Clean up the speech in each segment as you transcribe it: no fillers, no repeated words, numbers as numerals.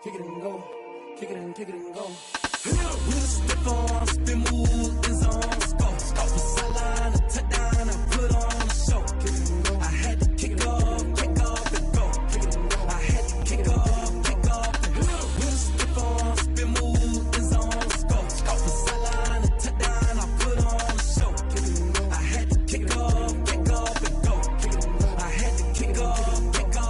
kick it and go, kick it and go. With a step on, spin move, in zone, score. From sideline to touchdown, I put on a show. Kick it and go. I had to kick off and go. Kick it and go. I had to kick off and go. With a step on, spin move, in zone, score. From sideline to touchdown, I put on a show. Kick it and go. I had to kick off and go. Kick it and go. I had to kick off and go.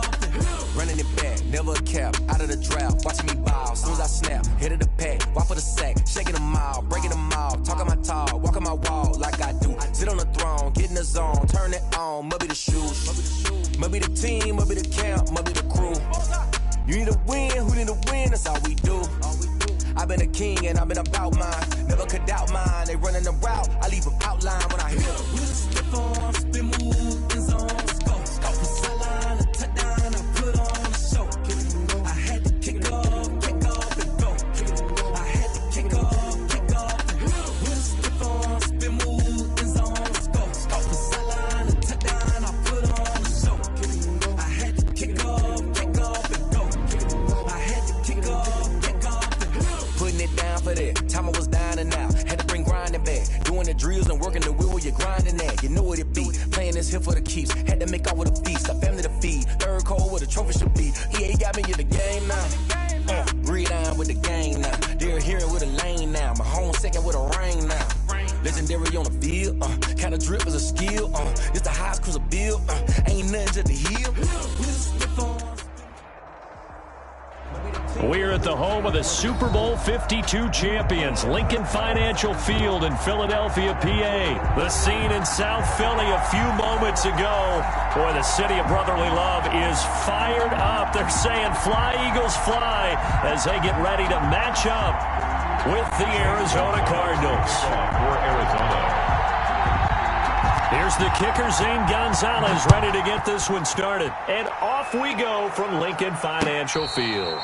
Running it back, never a cap, out of the draft, watching me ball. Soon as I snap, hit of the pack, walk for the sack, shaking them all, breaking them all, talking my talk, walking my wall like I do. Sit on the throne, get in the zone, turn it on, must be the shoes, must be the team, must be the camp, must be the crew. You need a win, who need a win, that's all we do. I've been a king and I've been about mine, never could doubt mine. They running the route, I leave an outline when I hit them. With a step on, spin move, in zone, score. From sideline to touchdown, I put on a show. Kick it and go. I had to kick off and go. Kick it and go. I had to kick off and go. With a step on, spin move, in zone, score. From sideline to touchdown, I put on a show. Kick it and go. I had to kick off and go. Kick it and go. I had to kick off and go. Putting it down for that. Time I was down and out. Had to bring grinding back. Doing the drills and working the wheel where you're grinding at. You know what it be. Playing this here for the keeps. Had to make out with a feast. A family to feed. Third cold where the trophy should be. EA got me in the game now. Breed on with the game now. They're here with a lane now. My home second with a ring now. Legendary on the field. Kind of drip is a skill. It's the highest cruiser bill. Ain't nothing to the heel. We're at the home of the Super Bowl 52 champions, Lincoln Financial Field in Philadelphia, PA. The scene in South Philly a few moments ago. Boy, the city of brotherly love is fired up. They're saying, fly, Eagles, fly, as they get ready to match up with the Arizona Cardinals. For Arizona. Here's the kicker, Zane Gonzalez, ready to get this one started. And off we go from Lincoln Financial Field.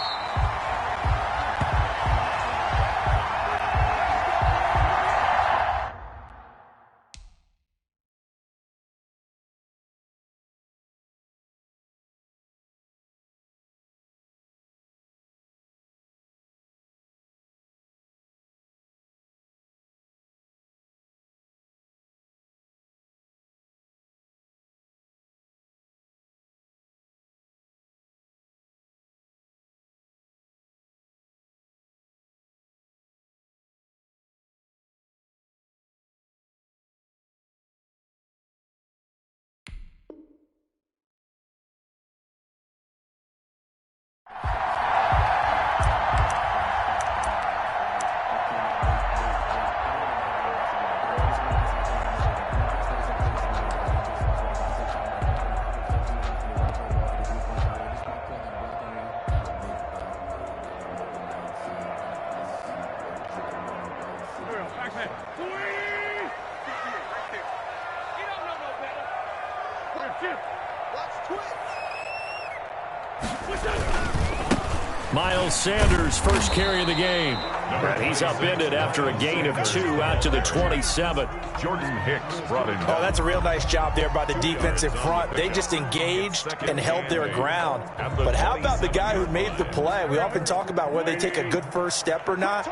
Miles Sanders, first carry of the game. And he's upended after a gain of 2 out to the 27. Jordan Hicks brought in. Oh, that's a real nice job there by the defensive front. They just engaged and held their ground. But how about the guy who made the play? We often talk about whether they take a good first step or not.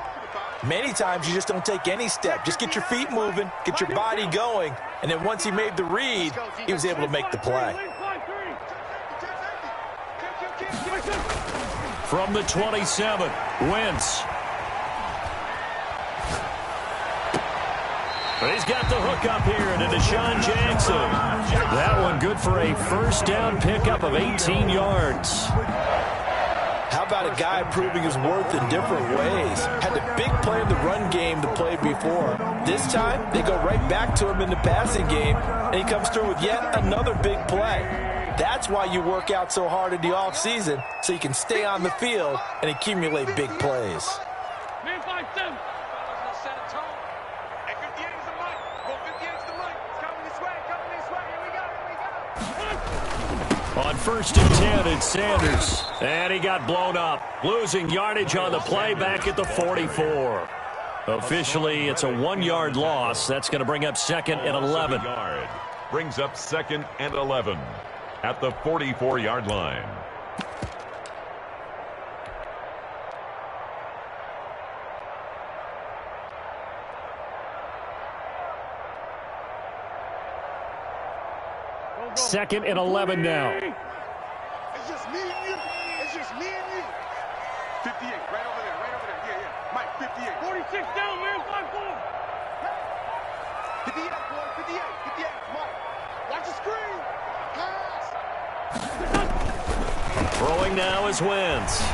Many times you just don't take any step. Just get your feet moving, get your body going, and then once he made the read, he was able to make the play. From the 27, Wentz. But he's got the hook up here to Deshaun Jackson. That one good for a first down pickup of 18 yards. How about a guy proving his worth in different ways? Had the big play in the run game to play before. This time, they go right back to him in the passing game, and he comes through with yet another big play. That's why you work out so hard in the offseason, so you can stay on the field and accumulate big plays. On first and 10, it's Sanders. And he got blown up. Losing yardage on the play back at the 44. Officially, it's a 1-yard loss. That's going to bring up second and 11. Brings up second and 11 at the 44-yard line. 2nd and 11 now. It's just me and you. It's just me and you. 58, right over there, yeah. Mike, 58. 46 down, man, 5-4. 58, boy, 58, Mike. Watch the screen. Pass. Throwing now is Wentz.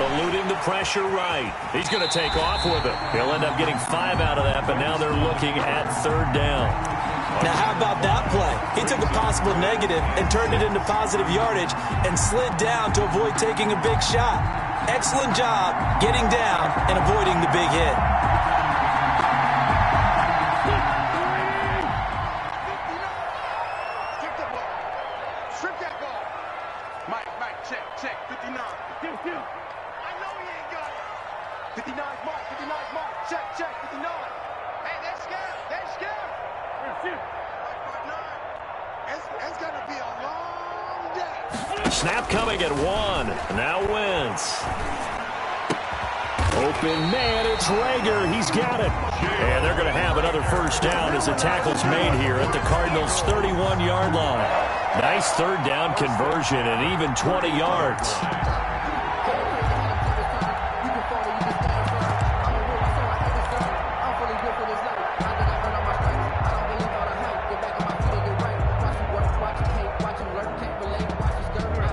Eluding the pressure right. He's going to take off with it. He'll end up getting 5 out of that, but now they're looking at 3rd down. Now, how about that play? He took a possible negative and turned it into positive yardage and slid down to avoid taking a big shot. Excellent job getting down and avoiding the big hit. Strip that ball. Mike, check, 59. I know he ain't got it. 59's Mike, check, 59. Hey, they're scared. It's going to be a long day. Snap coming at 1. Now Wentz. Open man, it's Rager. He's got it. And they're going to have another 1st down as the tackle's made here at the Cardinals' 31-yard line. Nice 3rd down conversion and even 20 yards.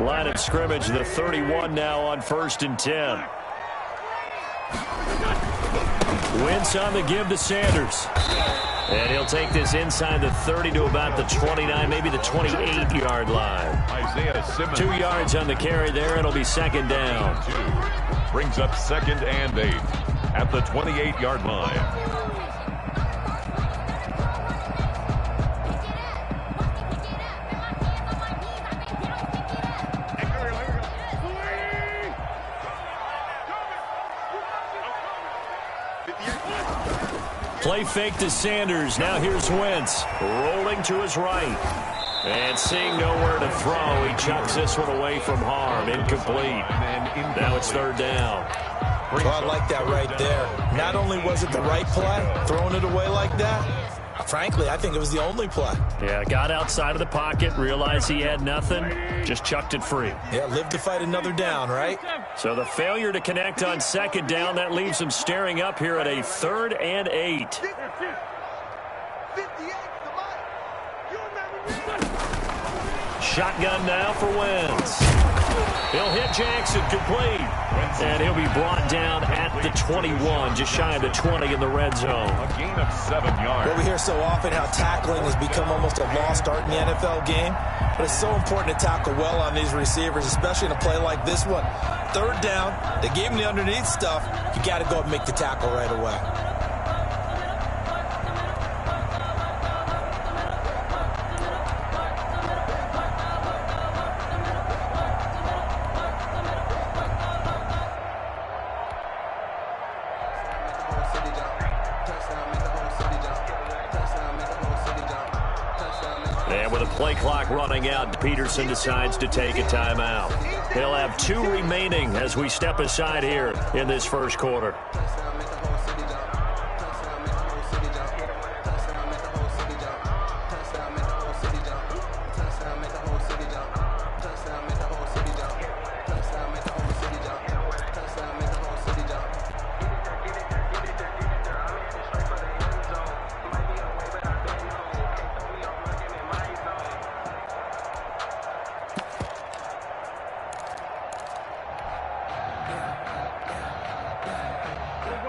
Line of scrimmage, the 31 now on 1st and 10. Wentz on the give to Sanders. And he'll take this inside the 30 to about the 29, maybe the 28-yard line. Isaiah Simmons. 2 yards on the carry there. It'll be 2nd down. Brings up 2nd and 8 at the 28-yard line. Play fake to Sanders. Now here's Wentz. Rolling to his right. And seeing nowhere to throw, he chucks this one away from harm. Incomplete. Now it's 3rd down. Well, I like that right there. Not only was it the right play, throwing it away like that, frankly, I think it was the only play. Yeah, got outside of the pocket, realized he had nothing, just chucked it free. Yeah, live to fight another down, right? So the failure to connect on 2nd down, that leaves him staring up here at a 3rd and 8. Shotgun now for Wentz. He'll hit Jackson complete. And he'll be brought down at the 21, just shy of the 20 in the red zone. A gain of 7 yards. Well, we hear so often how tackling has become almost a lost art in the NFL game. But it's so important to tackle well on these receivers, especially in a play like this one. 3rd down, they gave him the underneath stuff. You got to go and make the tackle right away. And with a play clock running out, Peterson decides to take a timeout. He'll have 2 remaining as we step aside here in this 1st quarter.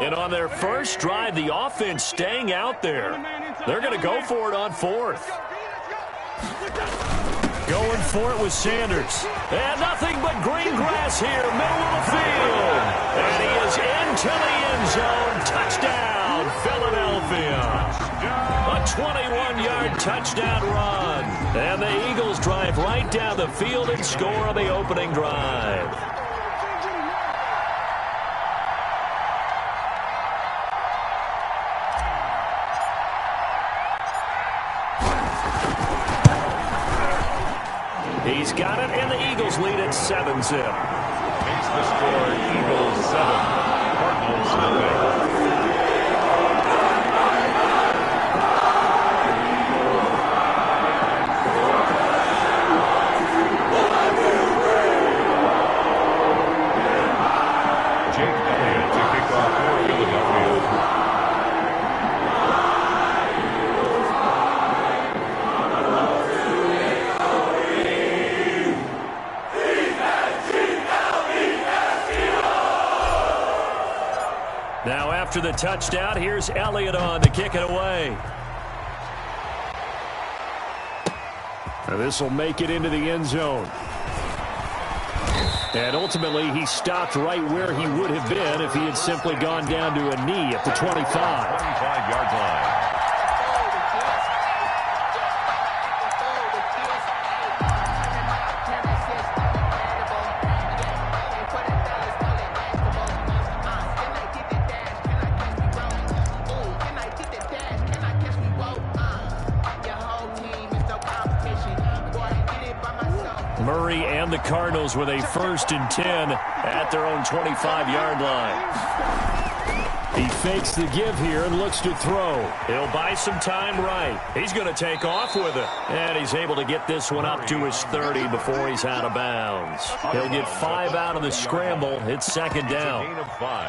And on their first drive, the offense staying out there. They're going to go for it on 4th. Going for it with Sanders. And nothing but green grass here, middle of the field. And he is into the end zone. Touchdown, Philadelphia. A 21-yard touchdown run. And the Eagles drive right down the field and score on the opening drive. He's got it, and the Eagles lead at 7-zip. Makes the score Eagles 7, Cardinals nothing. After the touchdown, here's Elliott on to kick it away. This will make it into the end zone. And ultimately, he stopped right where he would have been if he had simply gone down to a knee at the 25. 25-yard line. Murray and the Cardinals with a 1st and 10 at their own 25-yard line. He fakes the give here and looks to throw. He'll buy some time right. He's going to take off with it. And he's able to get this one up to his 30 before he's out of bounds. He'll get 5 out of the scramble. It's 2nd down.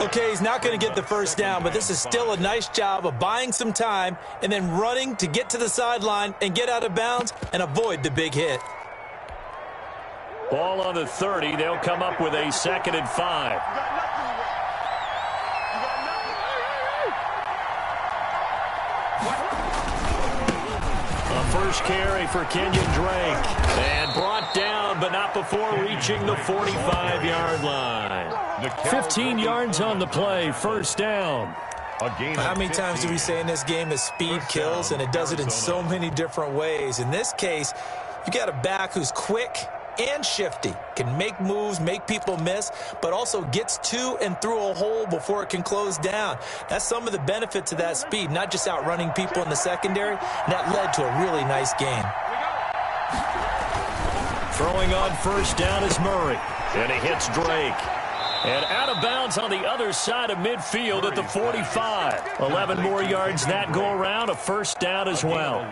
Okay, he's not going to get the 1st down, but this is still a nice job of buying some time and then running to get to the sideline and get out of bounds and avoid the big hit. Ball on the 30. They'll come up with a 2nd and 5. A first carry for Kenyon Drake. And brought down, but not before reaching the 45-yard line. 15 yards on the play. 1st down. How many times do we say in this game that speed kills, and it does it in so many different ways? In this case, you got a back who's quick and shifty, can make moves, make people miss, but also gets to and through a hole before it can close down. That's some of the benefits of that speed, not just outrunning people in the secondary, and that led to a really nice game. Throwing on 1st down is Murray, and he hits Drake. And out of bounds on the other side of midfield at the 45. 11 more yards that go around, a 1st down as well.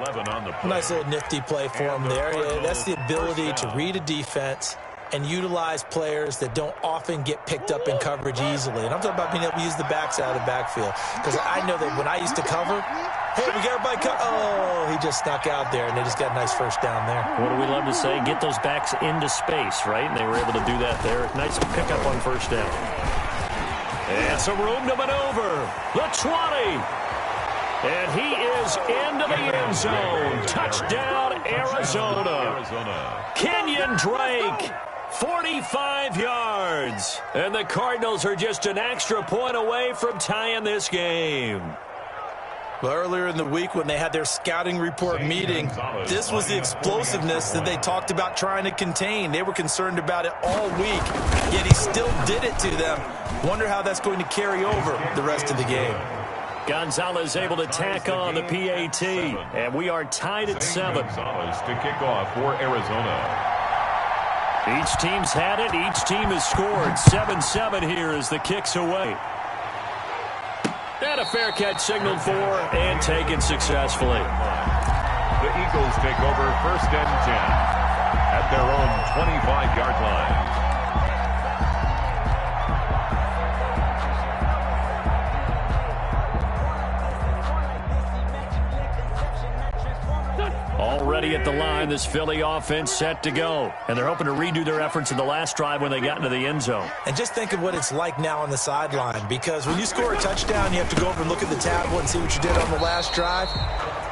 Nice little nifty play for him there. Yeah, that's the ability to read a defense and utilize players that don't often get picked up in coverage easily. And I'm talking about being able to use the backside of the backfield. Because I know that when I used to cover, hey, we got everybody cover. Oh, he just snuck out there, and they just got a nice 1st down there. What do we love to say? Get those backs into space, right? And they were able to do that there. Nice pickup on 1st down. And some room to maneuver. The 20. And he is into the end zone. Touchdown, Arizona. Kenyon Drake. 45 yards. And the Cardinals are just an extra point away from tying this game. Well, earlier in the week when they had their scouting report meeting, this was the explosiveness that they talked about trying to contain. They were concerned about it all week, yet he still did it to them. Wonder how that's going to carry over the rest of the game. Gonzalez able to tack on the PAT, and we are tied at 7. Gonzalez to kick off for Arizona. Each team's had it. Each team has scored. 7-7 here as the kick's away. And a fair catch signaled for and taken successfully. The Eagles take over 1st and 10 at their own 25-yard line. Already at the line, this Philly offense set to go. And they're hoping to redo their efforts in the last drive when they got into the end zone. And just think of what it's like now on the sideline, because when you score a touchdown, you have to go over and look at the tablet and see what you did on the last drive.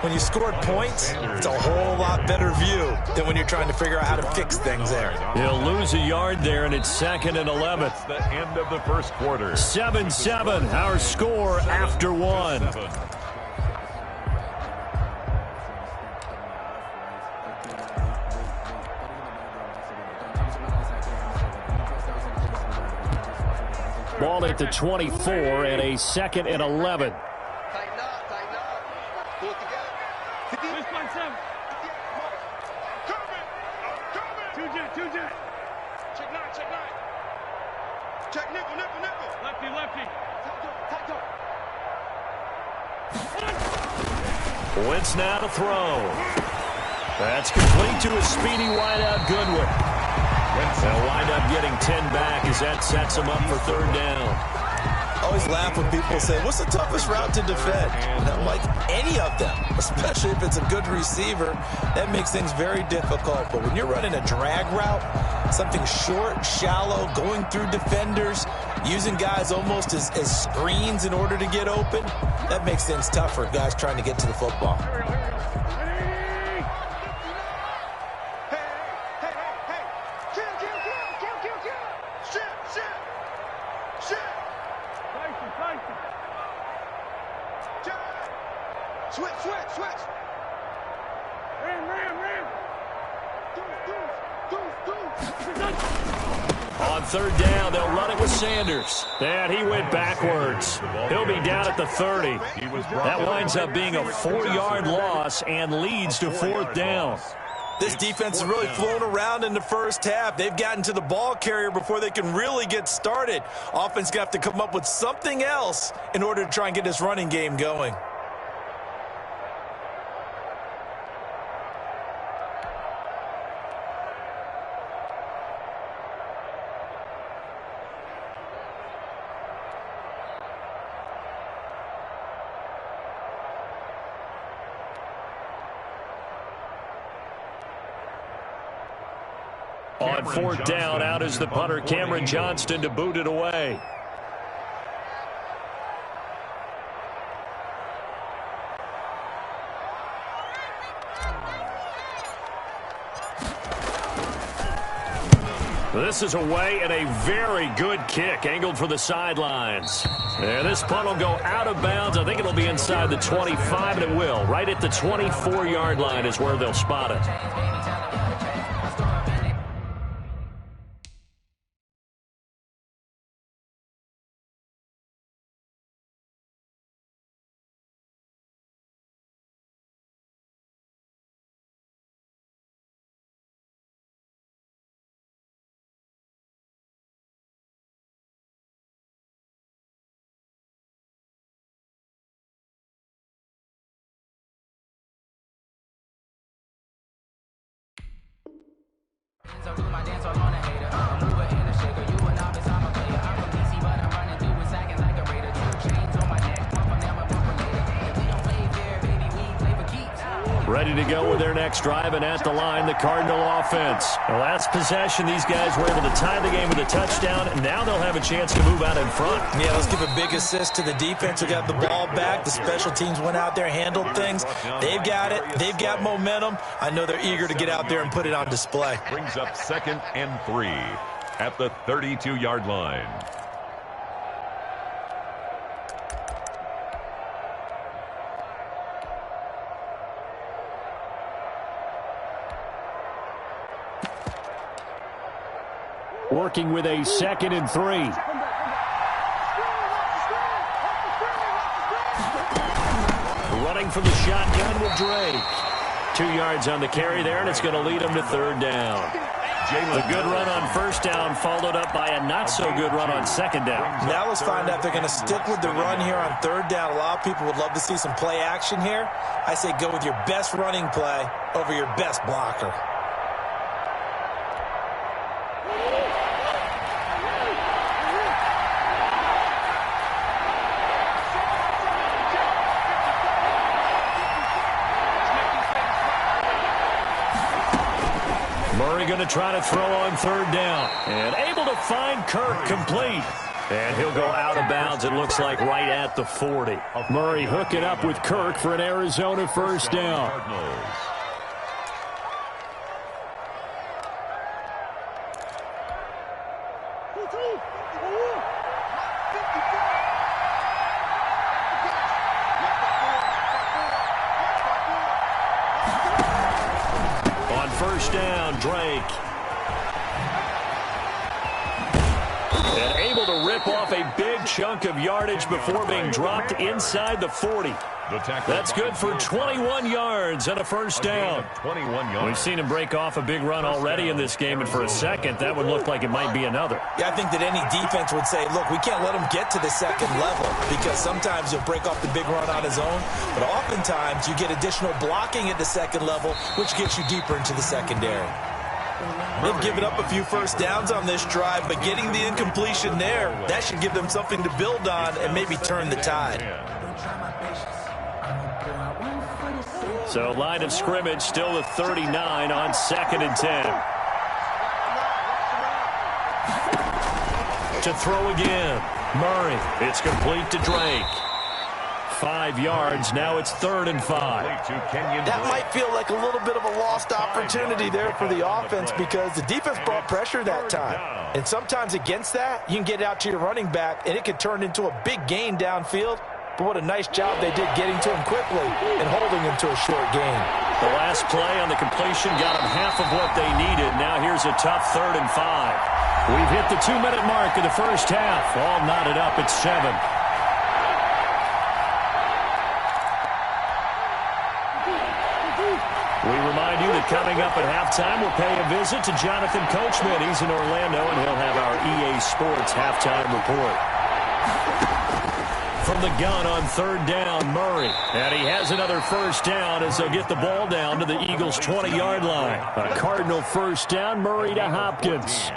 When you scored points, it's a whole lot better view than when you're trying to figure out how to fix things there. He'll lose a yard there, and it's 2nd and 11. That's the end of the 1st quarter. 7-7, our score after 1. Ball at the 24 and a 2nd and 11. Tighten up, tighten up. Pull it together. 50. Two jet. Check 9. Check nickel. Lefty. Tight toe. Wentz now to throw. That's complete to a speedy wideout Goodwin. They'll wind up getting 10 back as that sets them up for 3rd down. always laugh when people say, what's the toughest route to defend? And I'm like, any of them, especially if it's a good receiver. That makes things very difficult. But when you're running a drag route, something short, shallow, going through defenders, using guys almost as screens in order to get open, that makes things tough for guys trying to get to the football. Switch. Ram. On third down, they'll run it with Sanders. And he went backwards. He'll be down at the 30. That winds up being a 4-yard loss and leads to fourth down. This defense has really flown around in the first half. They've gotten to the ball carrier before they can really get started. Offense going to have to come up with something else in order to try and get this running game going. On fourth down, out is the punter, Cameron Johnston, to boot it away. This is away and a very good kick, angled for the sidelines. And this punt will go out of bounds. I think it'll be inside the 25, and it will. Right at the 24-yard line is where they'll spot it. Ready to go with their next drive, and at the line, the Cardinal offense. The last possession, these guys were able to tie the game with a touchdown, and now they'll have a chance to move out in front. Yeah, let's give a big assist to the defense who got the ball back. The special teams went out there, handled things. They've got it. They've got momentum. I know they're eager to get out there and put it on display. Brings up 2nd and 3 at the 32-yard line. Working with a 2nd and 3. Running from the shotgun with Drake. 2 yards on the carry there, and it's going to lead him to third down. The good run on first down followed up by a not-so-good run on second down. Now let's find out if they're going to stick with the run here on third down. A lot of people would love to see some play action here. I say go with your best running play over your best blocker. Going to try to throw on third down. And able to find Kirk complete. And he'll go out of bounds, it looks like, right at the 40. Murray hooking up with Kirk for an Arizona first down. First down, Drake. And able to rip off a big chunk of yardage before being dropped inside the 40. That's good for 21 yards and a first down. We've seen him break off a big run already in this game, and for a second, that would look like it might be another. Yeah, I think that any defense would say, look, we can't let him get to the second level, because sometimes he'll break off the big run on his own, but oftentimes you get additional blocking at the second level, which gets you deeper into the secondary. They've given up a few first downs on this drive, but getting the incompletion there, that should give them something to build on and maybe turn the tide. So line of scrimmage still at 39 on 2nd and 10. To throw again. Murray. It's complete to Drake. 5 yards. Now it's 3rd and 5. That might feel like a little bit of a lost opportunity there for the offense because the defense brought pressure that time. And sometimes against that, you can get out to your running back, and it could turn into a big gain downfield. But what a nice job they did getting to him quickly and holding him to a short gain. The last play on the completion got them half of what they needed. Now here's a tough 3rd and 5. We've hit the 2-minute mark of the first half. All knotted up at 7. We remind you that coming up at halftime, we'll pay a visit to Jonathan Coachman. He's in Orlando, and he'll have our EA Sports halftime report. From the gun on 3rd down, Murray. And he has another first down as they'll get the ball down to the Eagles' 20-yard line. A Cardinal first down, Murray to Hopkins.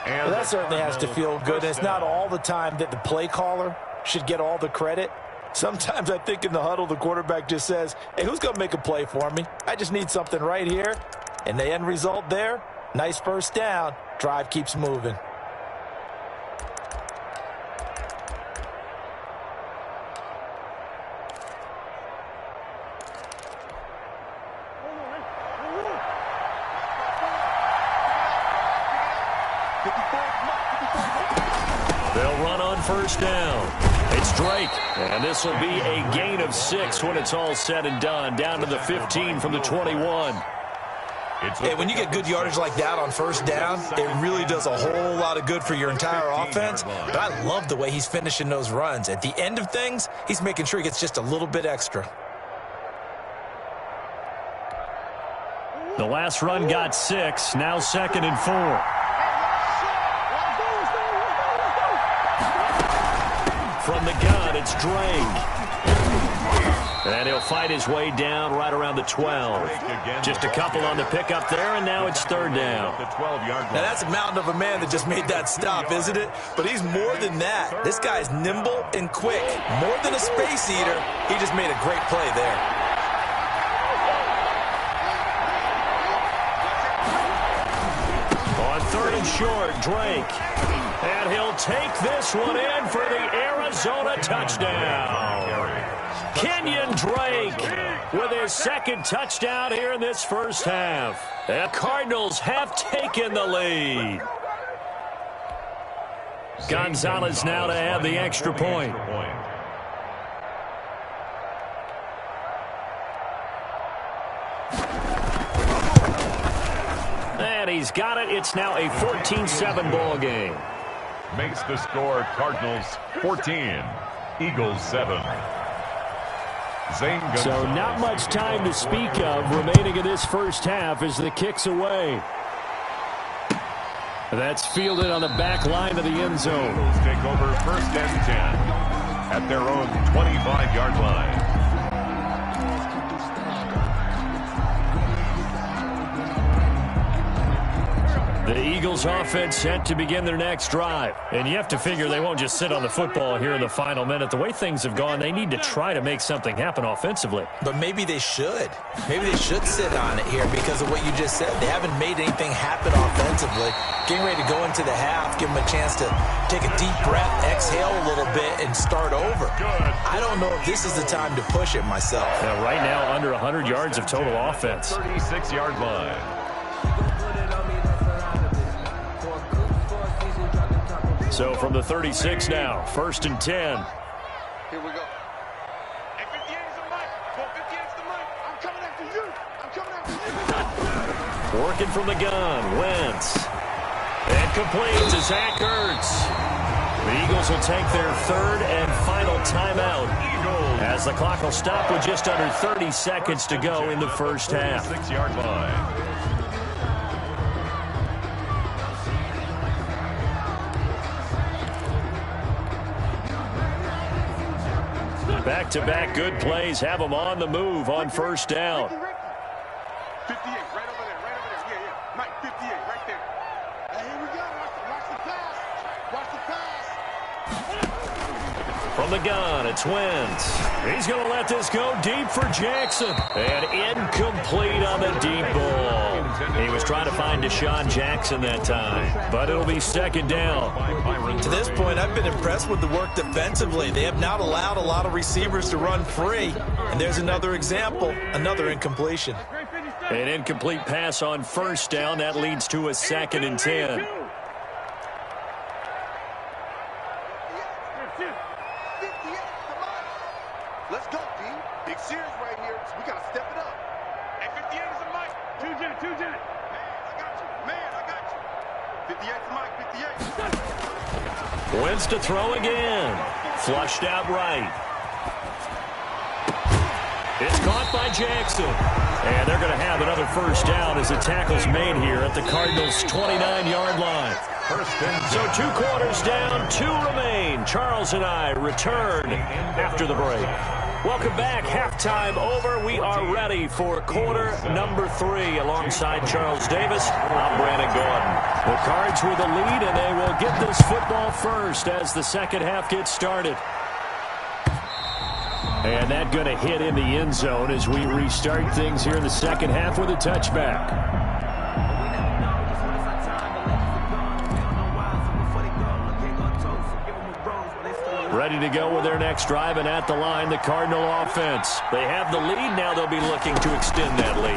Well, that certainly has to feel good. It's not all the time that the play caller should get all the credit. Sometimes I think in the huddle, the quarterback just says, hey, who's going to make a play for me? I just need something right here. And the end result there, nice first down. Drive keeps moving. They'll run on first down. It's Drake, and this will be a gain of 6 when it's all said and done, down to the 15 from the 21. Hey, when you get good yardage like that on first down, it really does a whole lot of good for your entire offense. But I love the way he's finishing those runs. At the end of things, he's making sure he gets just a little bit extra. The last run got 6, now 2nd and 4. From the gun, it's Drake. And he'll fight his way down right around the 12. Just a couple on the pickup there, and now it's 3rd down. Now, that's a mountain of a man that just made that stop, isn't it? But he's more than that. This guy's nimble and quick. More than a space eater, he just made a great play there. On 3rd and short, Drake. And he'll take this one in for the Arizona touchdown. Kenyon Drake with his 2nd touchdown here in this first half. The Cardinals have taken the lead. Gonzalez now to add the extra point. And he's got it. It's now a 14-7 ball game. Makes the score Cardinals 14, Eagles 7. So not much time to speak of remaining in this first half as the kick's away. That's fielded on the back line of the end zone. Eagles take over 1st and 10 at their own 25-yard line. The Eagles offense set to begin their next drive. And you have to figure they won't just sit on the football here in the final minute. The way things have gone, they need to try to make something happen offensively. But maybe they should. Maybe they should sit on it here because of what you just said. They haven't made anything happen offensively. Getting ready to go into the half, give them a chance to take a deep breath, exhale a little bit, and start over. I don't know if this is the time to push it myself. Now, right now, under 100 yards of total offense. 36-yard line. So from the 36 now, 1st and 10. Here we go. Hey, 58 is the mic. 58 is the mic. I'm coming after you. I'm coming after you. Working from the gun, Wentz. And complete to Zach Ertz. The Eagles will take their 3rd and final timeout as the clock will stop with just under 30 seconds to go in the first half. 6-yard line. Back-to-back good plays have them on the move on first down. 58, right over there, right over there. Yeah, yeah. Mike, 58. the gun, it's Wentz. He's going to let this go deep for Jackson. And incomplete on the deep ball. He was trying to find Deshaun Jackson that time, but it'll be second down. To this point, I've been impressed with the work defensively. They have not allowed a lot of receivers to run free. And there's another example, another incompletion. An incomplete pass on first down. That leads to a 2nd and 10. Let's go, D. Big series right here. We got to step it up. Hey, 58 is a Mike. 2-Jet. Man, I got you. 58's Mike, 58. Wentz to throw again. Flushed out right. It's caught by Jackson. And they're going to have another first down as the tackle's made here at the Cardinals' 29-yard line. So 2 quarters down, 2 remain. Charles and I return after the break. Welcome back. Halftime over. We are ready for quarter number 3. Alongside Charles Davis, I'm Brandon Gordon. The Cards with the lead, and they will get this football first as the second half gets started. And that going to hit in the end zone as we restart things here in the second half with a touchback. Ready to go with their next drive, and at the line, the Cardinal offense. They have the lead. Now they'll be looking to extend that lead.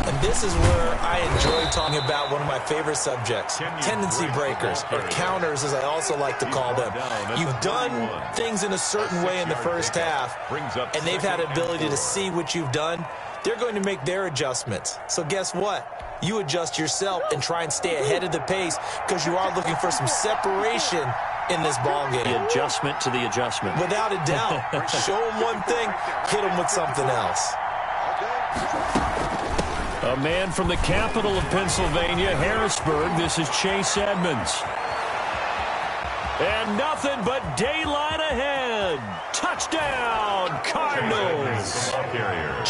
And this is where I enjoy talking about one of my favorite subjects, tendency breakers, or counters as I also like to call them. You've done things in a certain way in the first half, and they've had an ability to see what you've done. They're going to make their adjustments. So guess what? You adjust yourself and try and stay ahead of the pace because you are looking for some separation in this ball game. The adjustment to the adjustment. Without a doubt. Show them one thing, hit them with something else. A man from the capital of Pennsylvania, Harrisburg. This is Chase Edmonds. And nothing but daylight ahead. Touchdown, Cardinals.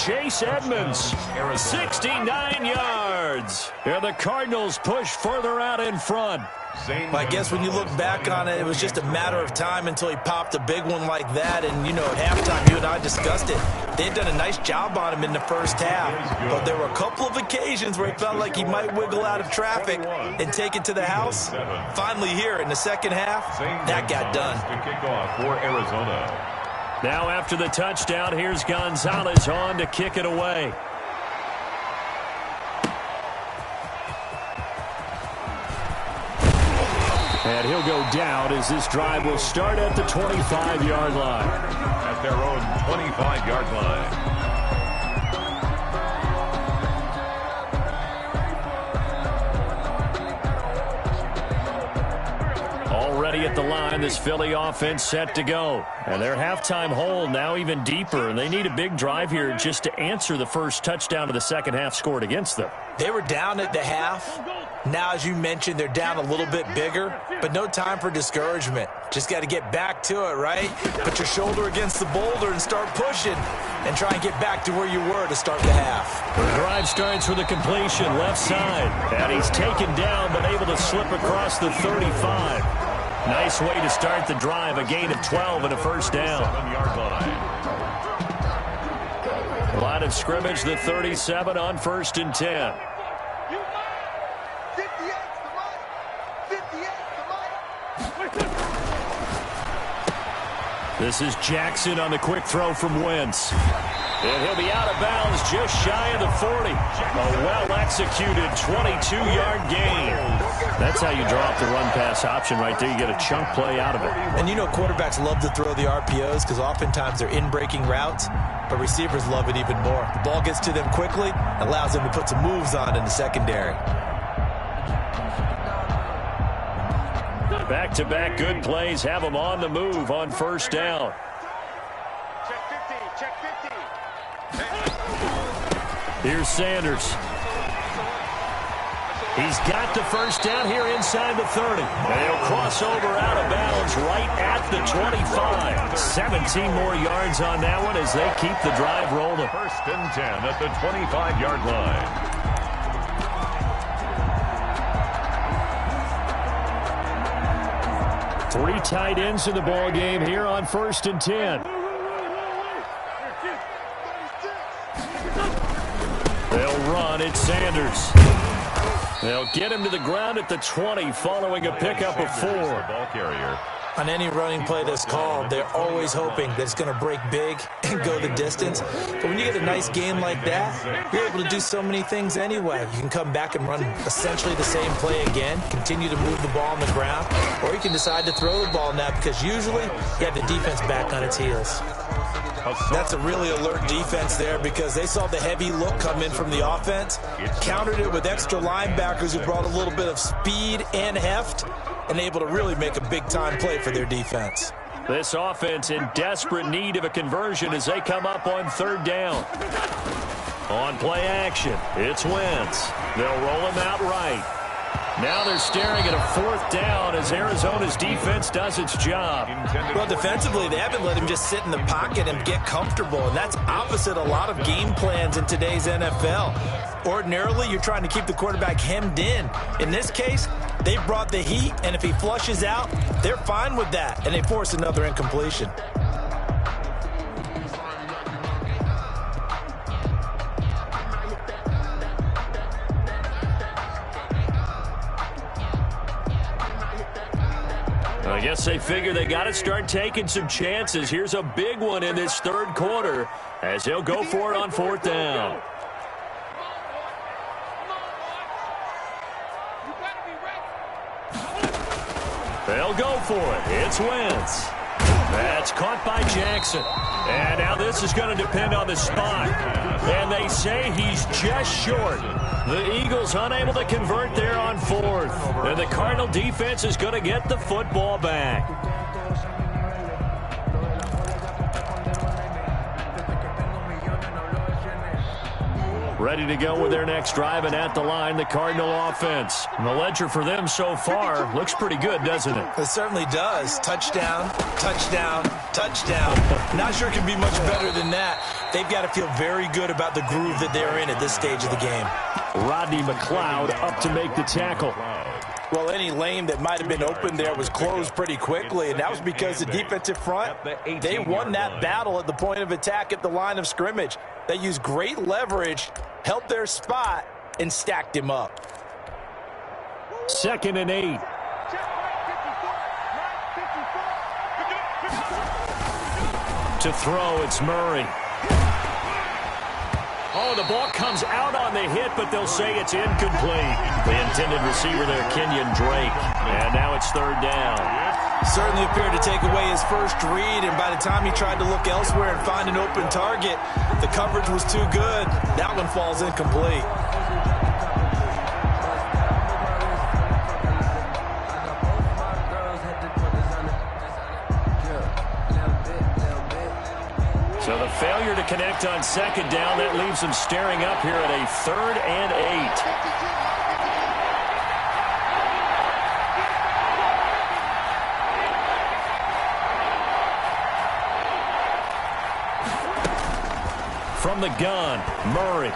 Chase Edmonds, 69 yards. And the Cardinals push further out in front. I guess when you look back on it, it was just a matter of time until he popped a big one like that. And, you know, at halftime, you and I discussed it. They've done a nice job on him in the first half. But there were a couple of occasions where it felt like he might wiggle out of traffic and take it to the house. Finally here in the second half, that got done. Now after the touchdown, here's Gonzalez on to kick it away. And he'll go down as this drive will start at the 25-yard line. At their own 25-yard line. Already at the line, this Philly offense set to go. And their halftime hole now even deeper, and they need a big drive here just to answer the first touchdown of the second half scored against them. They were down at the half. Now, as you mentioned, they're down a little bit bigger, but no time for discouragement. Just got to get back to it, right? Put your shoulder against the boulder and start pushing and try and get back to where you were to start the half. The drive starts with a completion left side, and he's taken down but able to slip across the 35. Nice way to start the drive, a gain of 12 and a first down. Line of scrimmage, the 37 on 1st and 10. This is Jackson on the quick throw from Wentz. And he'll be out of bounds just shy of the 40. A well-executed 22-yard gain. That's how you draw up the run-pass option right there. You get a chunk play out of it. And you know quarterbacks love to throw the RPOs because oftentimes they're in-breaking routes, but receivers love it even more. The ball gets to them quickly, allows them to put some moves on in the secondary. Back-to-back good plays have them on the move on first down. Check 15. Here's Sanders. He's got the first down here inside the 30. And he'll cross over out of bounds right at the 25. 17 more yards on that one as they keep the drive rolling. 1st and 10 at the 25-yard line. Three tight ends in the ball game here on 1st and 10. They'll run. It's Sanders. They'll get him to the ground at the 20 following a pickup of 4. Ball carrier. On any running play that's called, they're always hoping that it's going to break big and go the distance. But when you get a nice game like that, you're able to do so many things anyway. You can come back and run essentially the same play again, continue to move the ball on the ground, or you can decide to throw the ball now because usually you have the defense back on its heels. That's a really alert defense there because they saw the heavy look come in from the offense, countered it with extra linebackers who brought a little bit of speed and heft, and able to really make a big-time play for their defense. This offense in desperate need of a conversion as they come up on 3rd down. On play action, it's Wentz. They'll roll him out right. Now they're staring at a 4th down as Arizona's defense does its job. Well, defensively, they haven't let him just sit in the pocket and get comfortable, and that's opposite a lot of game plans in today's NFL. Ordinarily, you're trying to keep the quarterback hemmed in. In this case, they brought the heat, and if he flushes out, they're fine with that, and they force another incompletion. I guess they figure they got to start taking some chances. Here's a big one in this 3rd quarter as they'll go for it on 4th down. They'll go for it. It's Wentz. That's caught by Jackson. And now this is going to depend on the spot. And they say he's just short. The Eagles unable to convert there on 4th. And the Cardinal defense is going to get the football back. Ready to go with their next drive, and at the line, the Cardinal offense. And the ledger for them so far looks pretty good, doesn't it? It certainly does. Touchdown, touchdown, touchdown. Not sure it can be much better than that. They've got to feel very good about the groove that they're in at this stage of the game. Rodney McLeod up to make the tackle. Well, any lane that might have been open there was closed pretty quickly, and that was because the defensive front, they won that battle at the point of attack at the line of scrimmage. They used great leverage, helped their spot, and stacked him up. 2nd and 8. To throw, it's Murray. Oh, the ball comes out on the hit, but they'll say it's incomplete. The intended receiver there, Kenyon Drake. And now it's 3rd down. Certainly appeared to take away his first read, and by the time he tried to look elsewhere and find an open target, the coverage was too good. That one falls incomplete. So the failure to connect on 2nd down, that leaves them staring up here at a 3rd and 8. From the gun, Murray.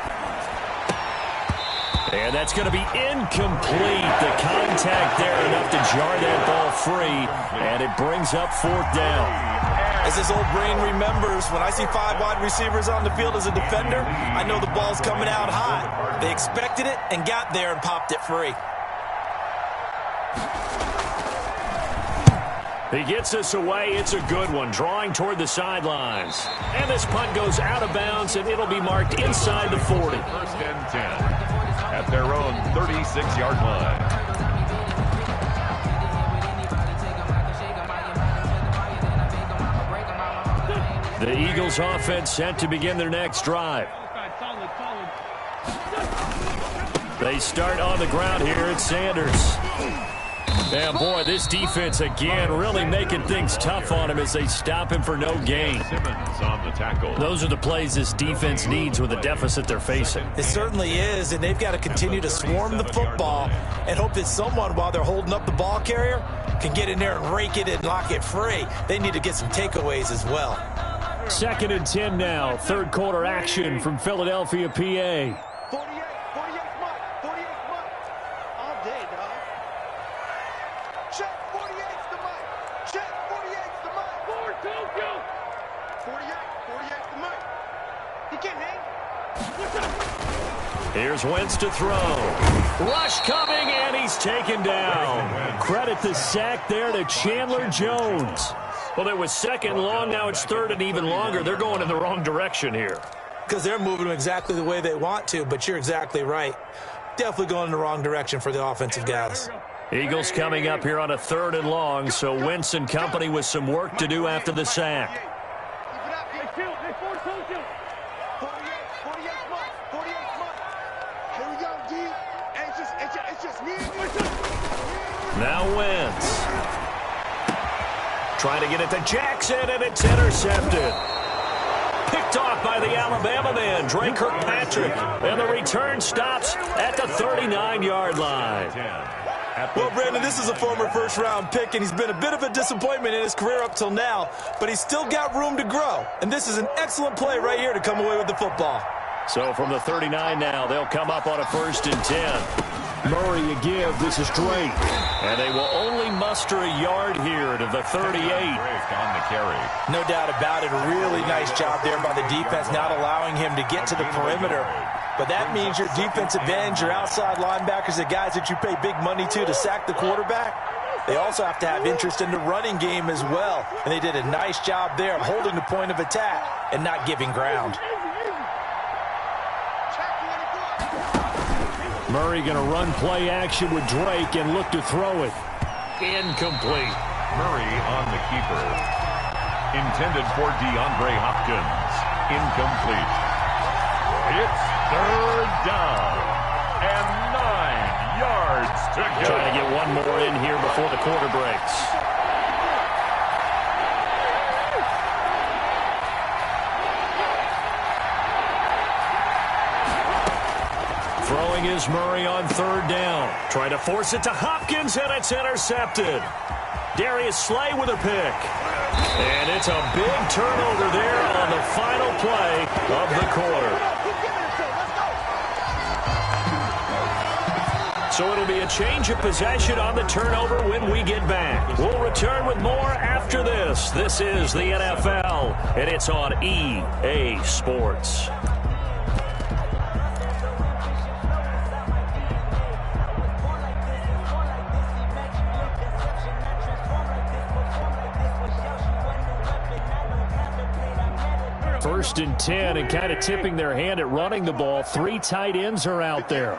And that's going to be incomplete. The contact there enough to jar that ball free, and it brings up 4th down. As his old brain remembers, when I see 5 wide receivers on the field as a defender, I know the ball's coming out hot. They expected it and got there and popped it free. He gets this away. It's a good one, drawing toward the sidelines. And this punt goes out of bounds, and it'll be marked inside the 40. 1st and 10 at their own 36-yard line. The Eagles offense set to begin their next drive. They start on the ground here at Sanders. And boy, this defense again really making things tough on him as they stop him for no gain. Simmons on the tackle. Those are the plays this defense needs with the deficit they're facing. It certainly is, and they've got to continue to swarm the football and hope that someone, while they're holding up the ball carrier, can get in there and rake it and knock it free. They need to get some takeaways as well. 2nd and 10 now. 3rd quarter action from Philadelphia, PA. 48 Mike. All day, dog. Check 48's the Mike. Here's Wentz to throw. Rush coming, and he's taken down. Credit the sack there to Chandler Jones. Well, it was second and long. Now it's third and even longer. They're going in the wrong direction here. Because they're moving them exactly the way they want to, but you're exactly right. Definitely going in the wrong direction for the offensive guys. Eagles coming up here on a third and long, so Wentz and company with some work to do after the sack. Now Wentz. Trying to get it to Jackson, and it's intercepted. Picked off by the Alabama man, Dre Kirkpatrick. And the return stops at the 39-yard line. Well, Brandon, this is a former first-round pick, and he's been a bit of a disappointment in his career up till now, but he's still got room to grow. And this is an excellent play right here to come away with the football. So from the 39 now, they'll come up on a 1st and 10. Murray a give. This is Drake. And they will only muster a yard here to the 38. On the carry. No doubt about it. A really nice job there by the defense, not allowing him to get to the perimeter. But that means your defensive ends, your outside linebackers, the guys that you pay big money to sack the quarterback, they also have to have interest in the running game as well. And they did a nice job there of holding the point of attack and not giving ground. Murray going to run play action with Drake and look to throw it. Incomplete. Murray on the keeper. Intended for DeAndre Hopkins. Incomplete. It's third down. And 9 yards to go. Trying to get one more in here before the quarter breaks. Throwing is Murray on third down. Trying to force it to Hopkins, and it's intercepted. Darius Slay with a pick. And it's a big turnover there on the final play of the quarter. So it'll be a change of possession on the turnover when we get back. We'll return with more after this. This is the NFL, and it's on EA Sports. First and 10, and kind of tipping their hand at running the ball. 3 tight ends are out there.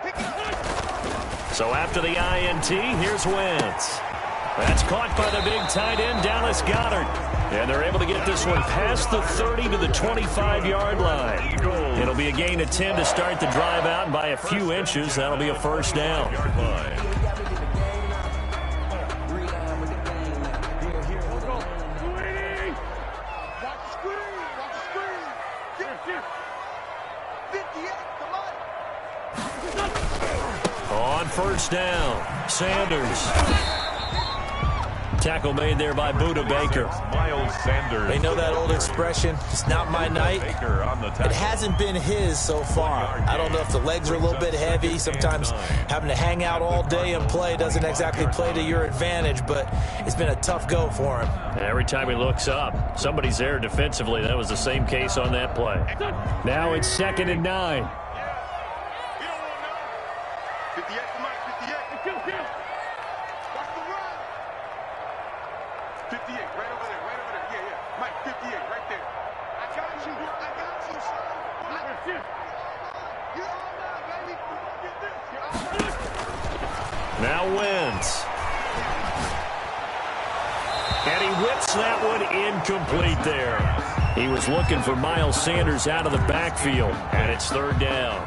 58. So after the INT, here's Wentz. That's caught by the big tight end, Dallas Goedert. And they're able to get this one past the 30 to the 25-yard line. It'll be a gain of 10 to start the drive out, and by a few inches, that'll be a first down. On first down, Sanders. Tackle made there by Buda Baker. Miles Sanders. They know that old expression, it's not my night. It hasn't been his so far. I don't know if the legs are a little bit heavy. Sometimes having to hang out all day and play doesn't exactly play to your advantage, but it's been a tough go for him. And every time he looks up, somebody's there defensively. That was the same case on that play. Now it's 2nd and 9. 58, come on, 58. Watch the run. 58, right over there, right over there. Yeah, yeah. Mike, 58, right there. I got you, son. You're all mine, baby. Get this. You're all mine. Now Wentz. And he whips that one incomplete there. He was looking for Miles Sanders out of the backfield, and it's 3rd down.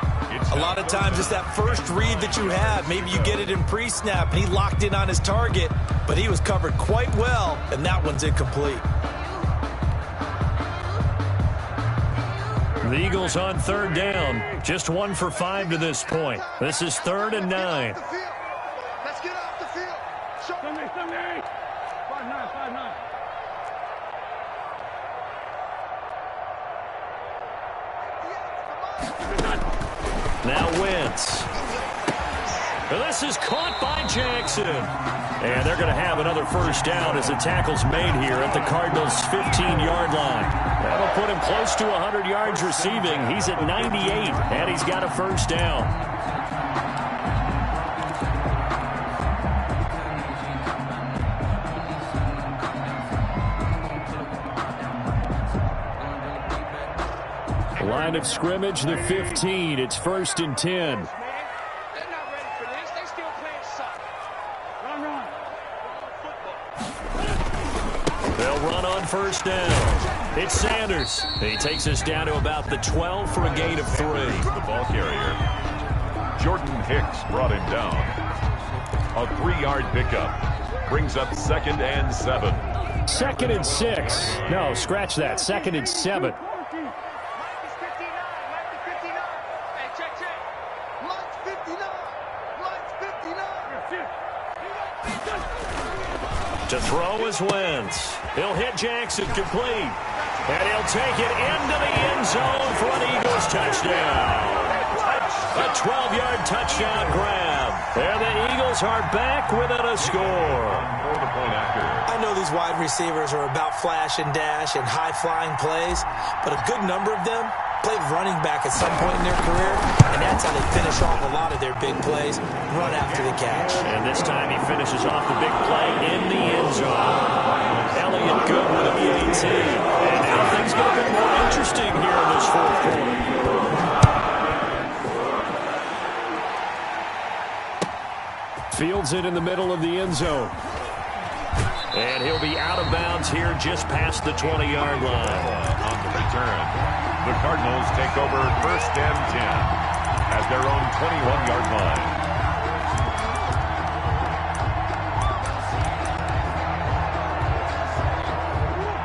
A lot of times it's that first read that you have. Maybe you get it in pre-snap, and he locked in on his target, but he was covered quite well, and that one's incomplete. The Eagles on 3rd down. Just 1 for 5 to this point. This is 3rd and 9. Let's get off the field. Sunday. 5-9. Now Wentz. This is caught by Jackson. And they're going to have another first down as the tackle's made here at the Cardinals' 15-yard line. That'll put him close to 100 yards receiving. He's at 98, and he's got a first down. Line of scrimmage, the 15. It's 1st and 10. They'll run on first down. It's Sanders. He takes us down to about the 12 for a gain of 3. The ball carrier. Jordan Hicks brought him down. A 3-yard pickup. Brings up 2nd and 7. 2nd and 6. No, scratch that. 2nd and 7. To throw is Wentz. He'll hit Jackson complete. And he'll take it into the end zone for an Eagles touchdown. A 12-yard touchdown grab. And the Eagles are back within a score. I know these wide receivers are about flash and dash and high-flying plays, but a good number of them played running back at some point in their career, and that's how they finish off a lot of their big plays, run after the catch. And this time he finishes off the big play in the end zone. Elliott good with a PAT. And now things get a bit more interesting here in this fourth quarter. Fields it in the middle of the end zone. And he'll be out of bounds here just past the 20-yard line. On the return, the Cardinals take over 1st and 10 at their own 21-yard line.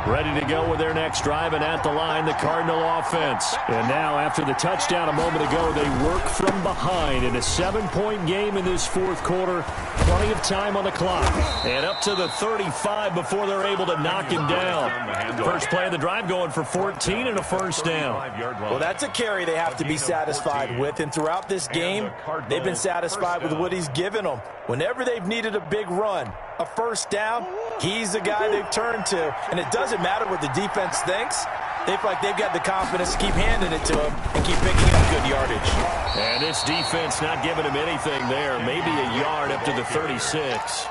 Ready to go with their next drive, and at the line, the Cardinal offense. And now, after the touchdown a moment ago, they work from behind in a 7-point game in this fourth quarter. Plenty of time on the clock. And up to the 35 before they're able to knock him down. First play of the drive going for 14 and a first down. Well, that's a carry they have to be satisfied with. And throughout this game, they've been satisfied with what he's given them. Whenever they've needed a big run, a first down, he's the guy they've turned to. And it doesn't matter what the defense thinks. They feel like they've got the confidence to keep handing it to him and keep picking up good yardage. And this defense not giving him anything there. Maybe a yard up to the 36.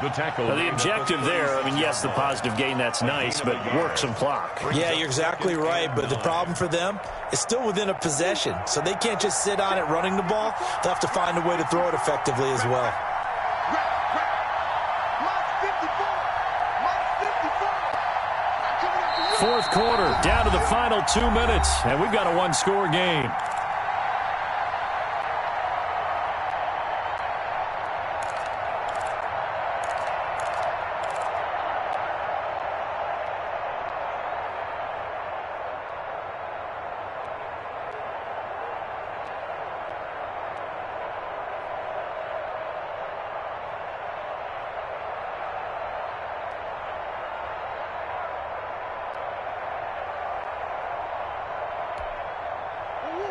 The tackle. Now, the objective there, I mean, yes, the positive gain, that's nice, but work some clock. Yeah, you're exactly right, but the problem for them is still within a possession, so they can't just sit on it running the ball. They'll have to find a way to throw it effectively as well. Fourth quarter, down to the final 2 minutes, and we've got a one-score game.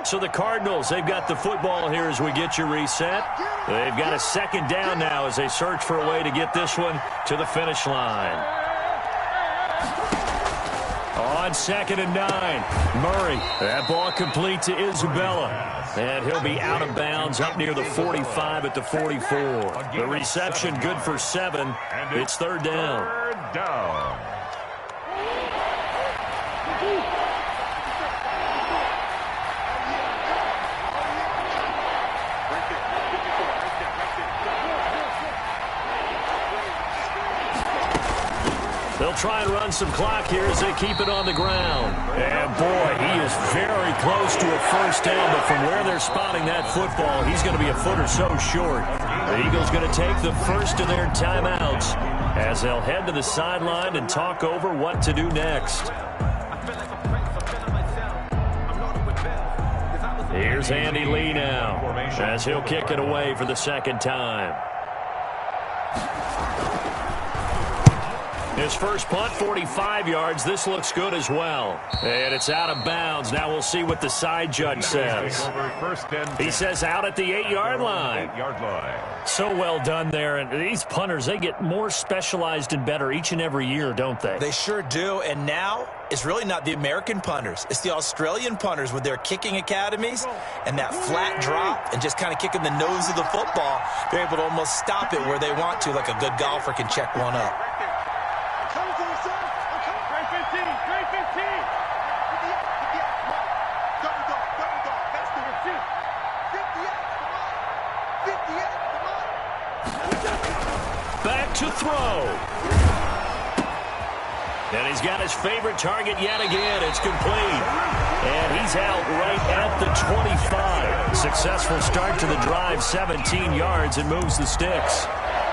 So the Cardinals, they've got the football here as we get you reset. They've got a second down now as they search for a way to get this one to the finish line. On 2nd and 9, Murray. That ball complete to Isabella. And he'll be out of bounds up near the 45 at the 44. The reception good for 7. It's 3rd down. Third down. They'll try and run some clock here as they keep it on the ground. And, boy, he is very close to a first down, but from where they're spotting that football, he's going to be a foot or so short. The Eagles going to take the first of their timeouts as they'll head to the sideline and talk over what to do next. Here's Andy Lee now as he'll kick it away for the second time. His first punt, 45 yards. This looks good as well. And it's out of bounds. Now we'll see what the side judge says. He says out at the 8-yard line. So well done there. And these punters, they get more specialized and better each and every year, don't they? They sure do. And now it's really not the American punters. It's the Australian punters with their kicking academies and that flat drop and just kind of kicking the nose of the football. They're able to almost stop it where they want to, like a good golfer can check one up. Back to throw. And he's got his favorite target yet again. It's complete. And he's out right at the 25. Successful start to the drive, 17 yards, and moves the sticks.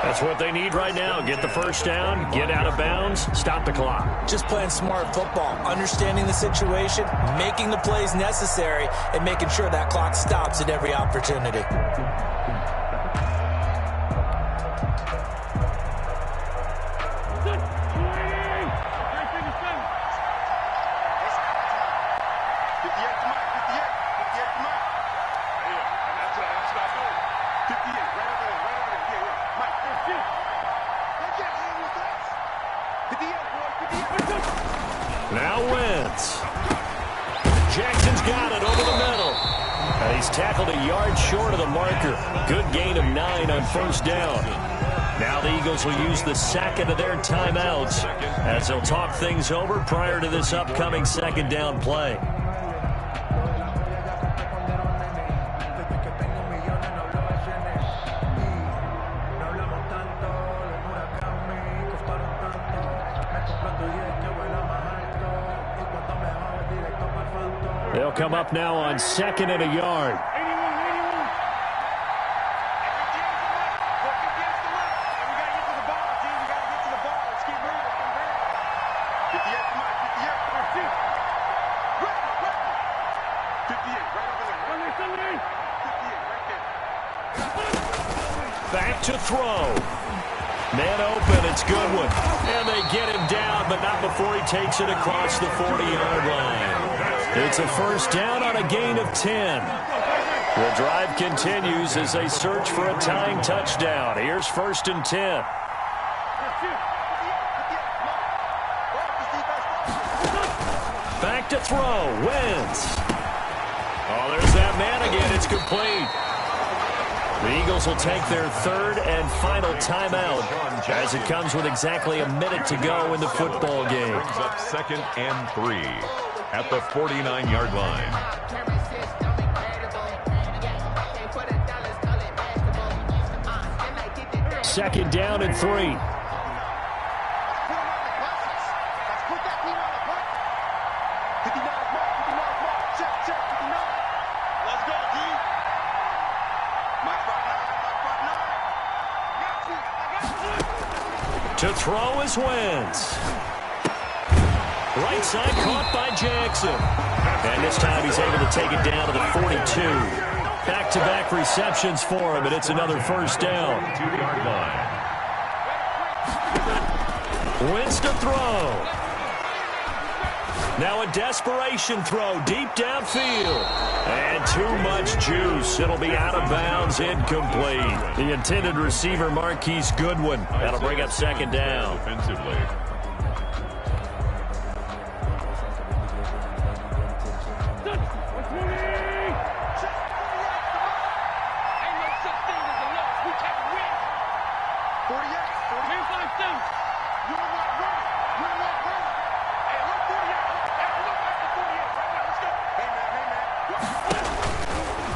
That's what they need right now. Get the first down, get out of bounds, stop the clock. Just playing smart football, understanding the situation, making the plays necessary, and making sure that clock stops at every opportunity. Now Wentz. Jackson's got it over the middle. And he's tackled a yard short of the marker. Good gain of 9 on first down. Now the Eagles will use the second of their timeouts as they'll talk things over prior to this upcoming second down play. They'll come up now on second and a yard. Back to throw. Man open, it's Goodwin. And they get him down, but not before he takes it across the 40-yard line. It's a first down on a gain of 10. The drive continues as they search for a tying touchdown. Here's first and 10. Back to throw. Wentz. Oh, there's that man again. It's complete. The Eagles will take their third and final timeout as it comes with exactly a minute to go in the football game. Brings up second and 3 at the 49-yard line. Second down and 3. To throw is Wentz. Right side caught by Jackson. And this time he's able to take it down to the 42. Back-to-back receptions for him, and it's another first down. 2-yard line. Wentz to throw. Now a desperation throw deep downfield. And too much juice. It'll be out of bounds, incomplete. The intended receiver, Marquise Goodwin. That'll bring up second down. Offensively.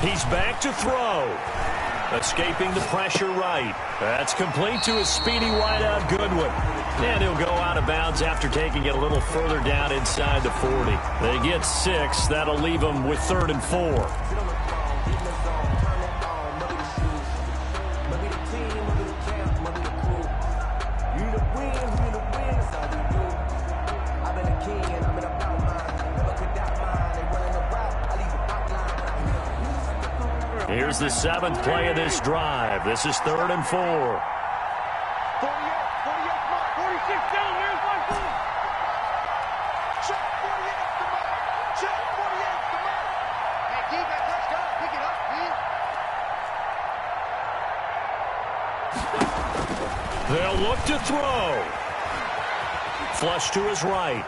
He's back to throw. Escaping the pressure right. That's complete to his speedy wideout Goodwin. And he'll go out of bounds after taking it a little further down inside the 40. They get 6. That'll leave them with 3rd and 4. Here's the 7th play of this drive. This is 3rd and 4. 48, 48, Check 48, the mark. Check 48, the mark. Hey, D, that touchdown. Pick it up, D. They'll look to throw. Flush to his right.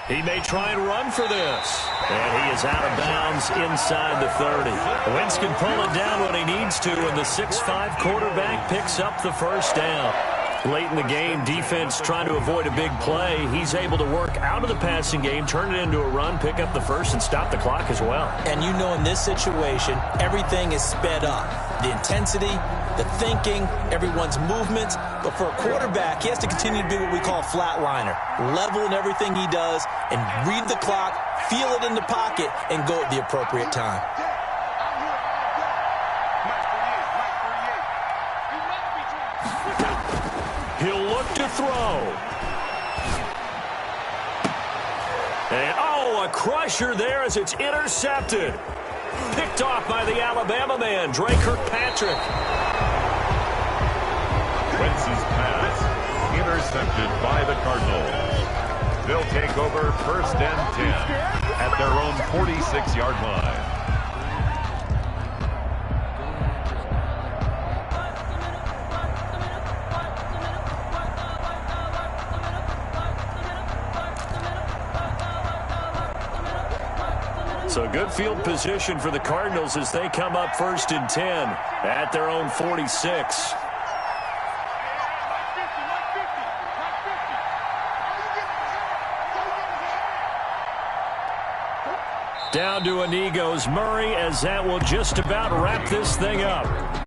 He may try and run for this. And he is out of bounds inside the 30. Wentz can pull it down when he needs to, and the 6'5" quarterback picks up the first down. Late in the game, defense trying to avoid a big play. He's able to work out of the passing game, turn it into a run, pick up the first, and stop the clock as well. And you know in this situation, everything is sped up. The intensity, the thinking, everyone's movements. But for a quarterback, he has to continue to be what we call a flatliner. Level in everything he does and read the clock, feel it in the pocket, and go at the appropriate time. He'll look to throw. And, a crusher there as it's intercepted. Picked off by the Alabama man, Dre Kirkpatrick. Wentz's pass intercepted by the Cardinals. They'll take over 1st and 10 at their own 46-yard line. So good field position for the Cardinals as they come up 1st and 10 at their own 46. Down to a knee goes Murray as that will just about wrap this thing up.